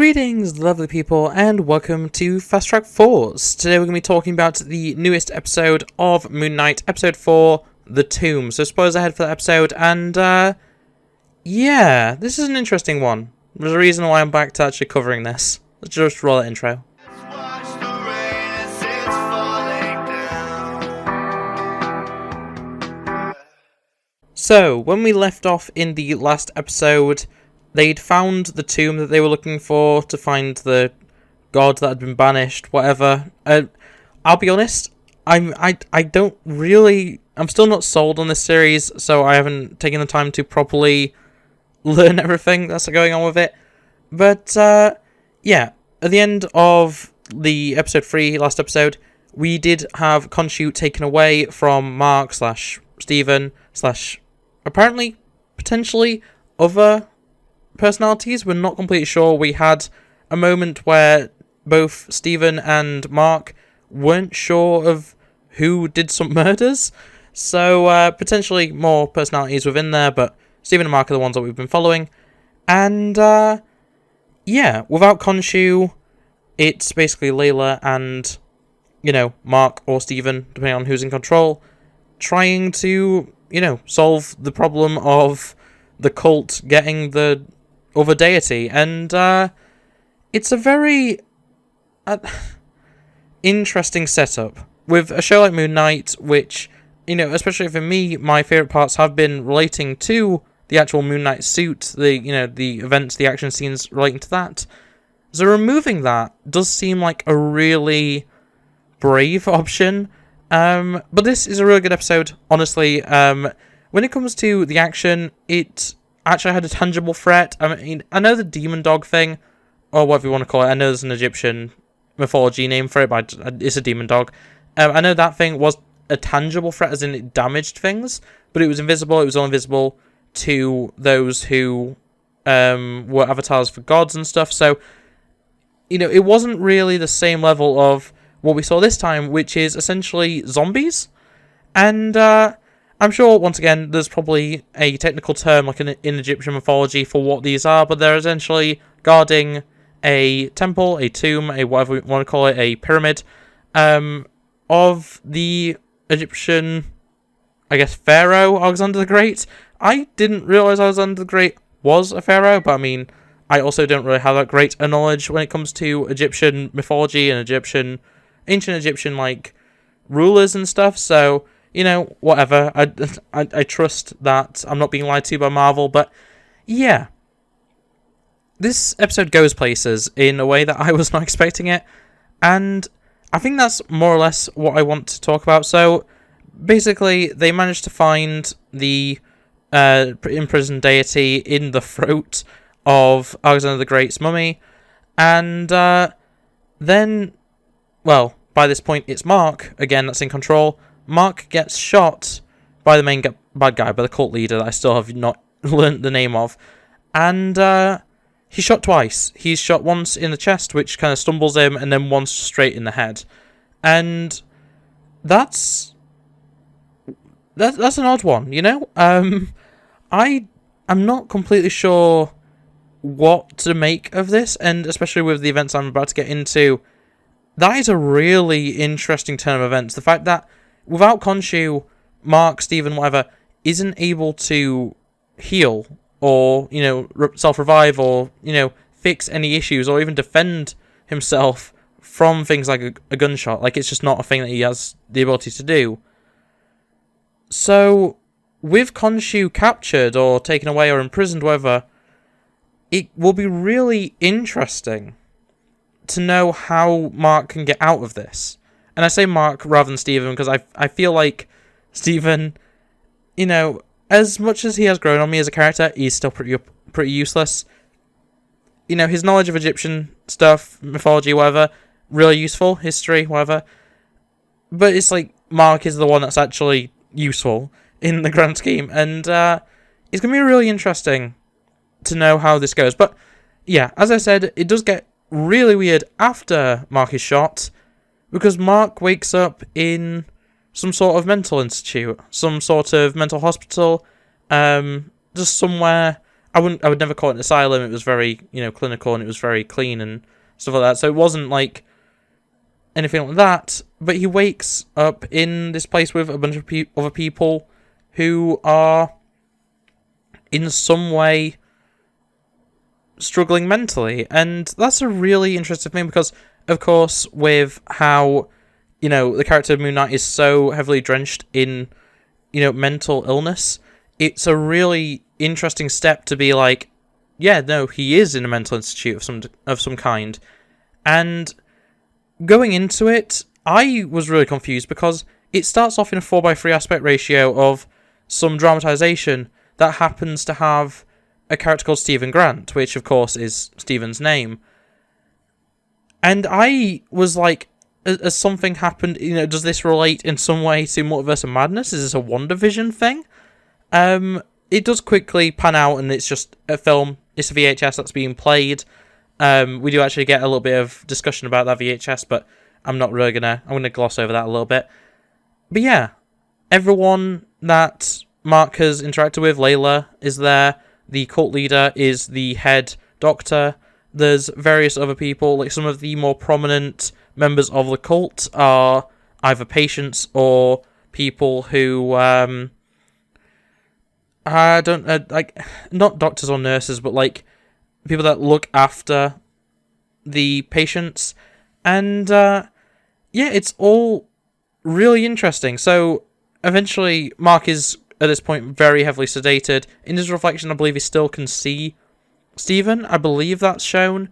Greetings, lovely people, and welcome to Fast Track Force. Today we're going to be talking about the newest episode of Moon Knight, episode 4, The Tomb. So spoilers ahead for that episode, and yeah, this is an interesting one. There's a reason why I'm back to actually covering this. Let's just roll that intro. So, when we left off in the last episode, they'd found the tomb that they were looking for to find the god that had been banished, whatever. I'll be honest, I'm still not sold on this series, so I haven't taken the time to properly learn everything that's going on with it. But, yeah, at the end of the episode 3, last episode, we did have Khonshu taken away from Mark / Stephen / apparently, potentially, other personalities. We're not completely sure. We had a moment where both Stephen and Mark weren't sure of who did some murders, so potentially more personalities within there, but Stephen and Mark are the ones that we've been following. And yeah, without Khonshu, it's basically Layla and, Mark or Stephen, depending on who's in control, trying to, solve the problem of the cult getting the other deity. And it's a very interesting setup. With a show like Moon Knight, which, especially for me, my favourite parts have been relating to the actual Moon Knight suit, the events, the action scenes relating to that. So removing that does seem like a really brave option. But this is a really good episode, honestly. When it comes to the action, it actually had a tangible threat. I mean, I know the demon dog thing, or whatever you want to call it. I know there's an Egyptian mythology name for it, but it's a demon dog. I know that thing was a tangible threat, as in it damaged things, but it was invisible. It was all invisible to those who were avatars for gods and stuff. So, it wasn't really the same level of what we saw this time, which is essentially zombies. And I'm sure, once again, there's probably a technical term, like in Egyptian mythology, for what these are, but they're essentially guarding a temple, a tomb, a whatever we want to call it, a pyramid, of the Egyptian, I guess, pharaoh, Alexander the Great. I didn't realise Alexander the Great was a pharaoh, but I mean, I also don't really have that great a knowledge when it comes to Egyptian mythology and ancient Egyptian, rulers and stuff, so whatever. I trust that I'm not being lied to by Marvel, but yeah. This episode goes places in a way that I was not expecting it, and I think that's more or less what I want to talk about. So, basically, they managed to find the imprisoned deity in the throat of Alexander the Great's mummy, and then, well, by this point, it's Mark, again, that's in control. Mark gets shot by the main bad guy, by the cult leader that I still have not learnt the name of. And he's shot twice. He's shot once in the chest, which kind of stumbles him, and then once straight in the head. And that's an odd one, I'm not completely sure what to make of this, and especially with the events I'm about to get into, that is a really interesting turn of events. The fact that without Khonshu, Mark, Stephen, whatever, isn't able to heal or, self-revive or, fix any issues or even defend himself from things like a gunshot. Like, it's just not a thing that he has the ability to do. So, with Khonshu captured or taken away or imprisoned, whatever, it will be really interesting to know how Mark can get out of this. And I say Mark rather than Stephen because I feel like Stephen, as much as he has grown on me as a character, he's still pretty useless. His knowledge of Egyptian stuff, mythology, whatever, really useful, history, whatever. But it's like Mark is the one that's actually useful in the grand scheme, and it's going to be really interesting to know how this goes. But yeah, as I said, it does get really weird after Mark is shot, because Mark wakes up in some sort of mental institute, some sort of mental hospital, just somewhere I would never call it an asylum. It was very, clinical, and it was very clean and stuff like that. So it wasn't like anything like that. But he wakes up in this place with a bunch of other people who are in some way struggling mentally, and that's a really interesting thing because, of course, with how the character of Moon Knight is so heavily drenched in mental illness, it's a really interesting step to be like, yeah, no, he is in a mental institute of some kind. And going into it, I was really confused because it starts off in a 4:3 aspect ratio of some dramatization that happens to have a character called Stephen Grant, which of course is Stephen's name. And I was like, has something happened? Does this relate in some way to Multiverse of Madness? Is this a WandaVision thing? It does quickly pan out, and it's just a film. It's a VHS that's being played. We do actually get a little bit of discussion about that VHS, but I'm not really I'm gonna gloss over that a little bit. But yeah, everyone that Mark has interacted with, Layla is there. The cult leader is the head doctor. There's various other people, like some of the more prominent members of the cult are either patients or people who I don't like, not doctors or nurses, but like people that look after the patients. And yeah, it's all really interesting. So eventually Mark is at this point very heavily sedated. In his reflection, I believe he still can see Stephen. I believe that's shown.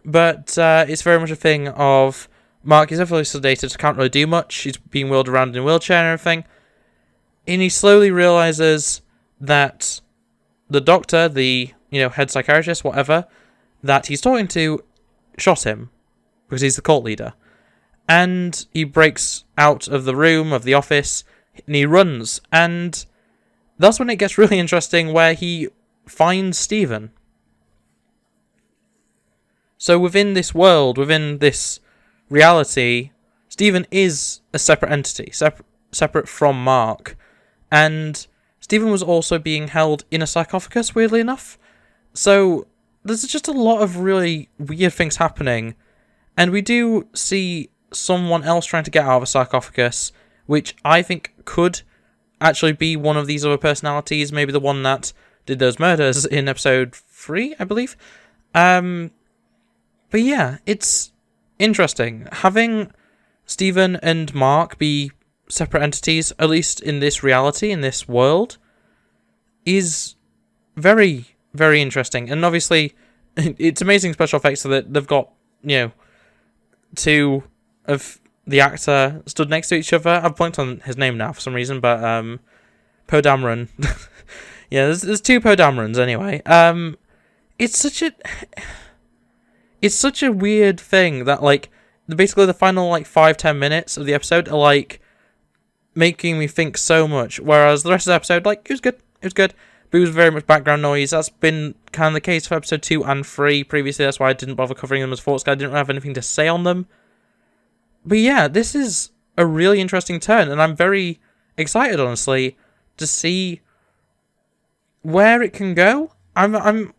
But it's very much a thing of Mark is heavily sedated, can't really do much. He's being wheeled around in a wheelchair and everything. And he slowly realizes that the doctor, the head psychiatrist, whatever, that he's talking to shot him because he's the cult leader. And he breaks out of the room, of the office, and he runs. And that's when it gets really interesting, where he finds Stephen. So within this world, within this reality, Stephen is a separate entity, separate from Mark. And Stephen was also being held in a sarcophagus, weirdly enough. So there's just a lot of really weird things happening. And we do see someone else trying to get out of a sarcophagus, which I think could actually be one of these other personalities, maybe the one that did those murders in episode 3, I believe. But yeah, it's interesting. Having Stephen and Mark be separate entities, at least in this reality, in this world, is very, very interesting. And obviously, it's amazing special effects so that they've got, two of the actor stood next to each other. I've blanked on his name now for some reason, but Poe Dameron. Yeah, there's two Poe Damerons anyway. It's such a weird thing that, like, basically the final, 5-10 minutes of the episode are, making me think so much, whereas the rest of the episode, it was good, but it was very much background noise. That's been kind of the case for episode 2 and 3 previously. That's why I didn't bother covering them as thoughts, because I didn't have anything to say on them. But yeah, this is a really interesting turn, and I'm very excited, honestly, to see where it can go. I'm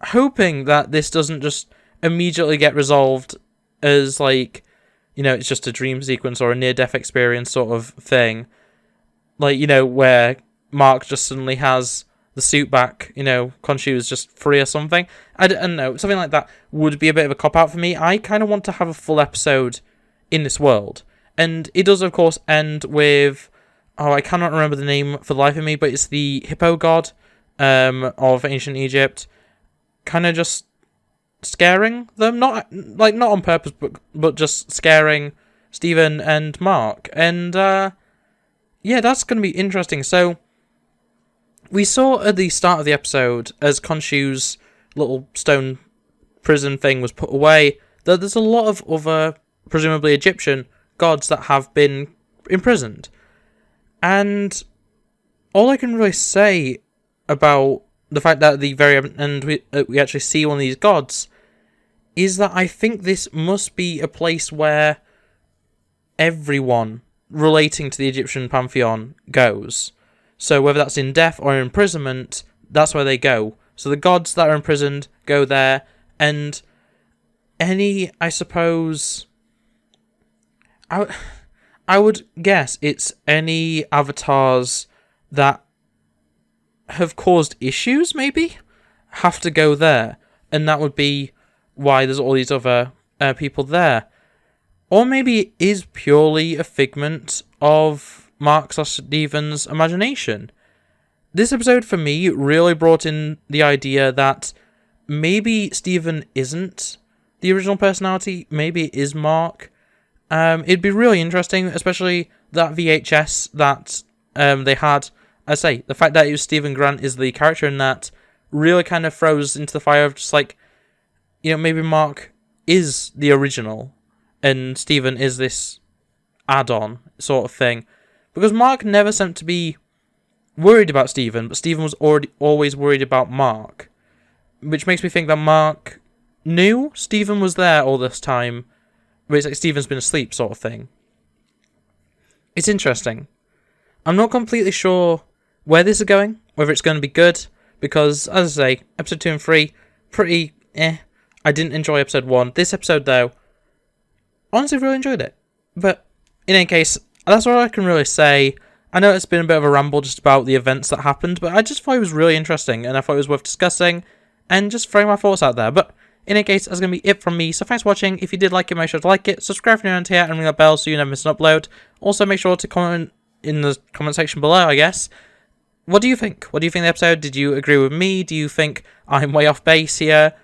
hoping that this doesn't just immediately get resolved as, it's just a dream sequence or a near-death experience sort of thing. Where Mark just suddenly has the suit back, Khonshu is just free or something. I don't know, something like that would be a bit of a cop-out for me. I kind of want to have a full episode in this world. And it does, of course, end with... I cannot remember the name for the life of me, but it's the hippo god of ancient Egypt. Kind of just scaring them. Not on purpose, but just scaring Stephen and Mark. And, yeah, that's going to be interesting. So, we saw at the start of the episode, as Khonshu's little stone prison thing was put away, that there's a lot of other, presumably Egyptian, gods that have been imprisoned. And all I can really say about the fact that at the very end we actually see one of these gods is that I think this must be a place where everyone relating to the Egyptian pantheon goes. So whether that's in death or imprisonment, that's where they go. So the gods that are imprisoned go there, and any, I suppose, I would guess it's any avatars that have caused issues, maybe, have to go there. And that would be why there's all these other people there. Or maybe it is purely a figment of Mark / Steven's imagination. This episode, for me, really brought in the idea that maybe Steven isn't the original personality, maybe it is Mark. It'd be really interesting, especially that VHS that they had. I say, the fact that it was Stephen Grant is the character in that really kind of throws into the fire of just like, maybe Mark is the original and Stephen is this add-on sort of thing. Because Mark never seemed to be worried about Stephen, but Stephen was always worried about Mark. Which makes me think that Mark knew Stephen was there all this time, but it's like Stephen's been asleep sort of thing. It's interesting. I'm not completely sure where this is going, whether it's going to be good, because, as I say, episode 2 and 3, pretty I didn't enjoy episode 1. This episode, though, honestly really enjoyed it. But, in any case, that's all I can really say. I know it's been a bit of a ramble just about the events that happened, but I just thought it was really interesting, and I thought it was worth discussing, and just throwing my thoughts out there. But, in any case, that's going to be it from me. So thanks for watching. If you did like it, make sure to like it, subscribe if you're new here, and ring that bell so you never miss an upload. Also, make sure to comment in the comment section below, I guess. What do you think? What do you think of the episode? Did you agree with me? Do you think I'm way off base here?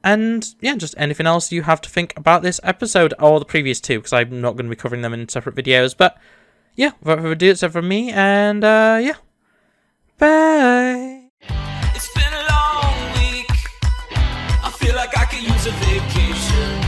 And, yeah, just anything else you have to think about this episode, or the previous two, because I'm not going to be covering them in separate videos. But, yeah, without further ado, it's it from me, and, yeah. Bye! It's been a long week. I feel like I could use a vacation.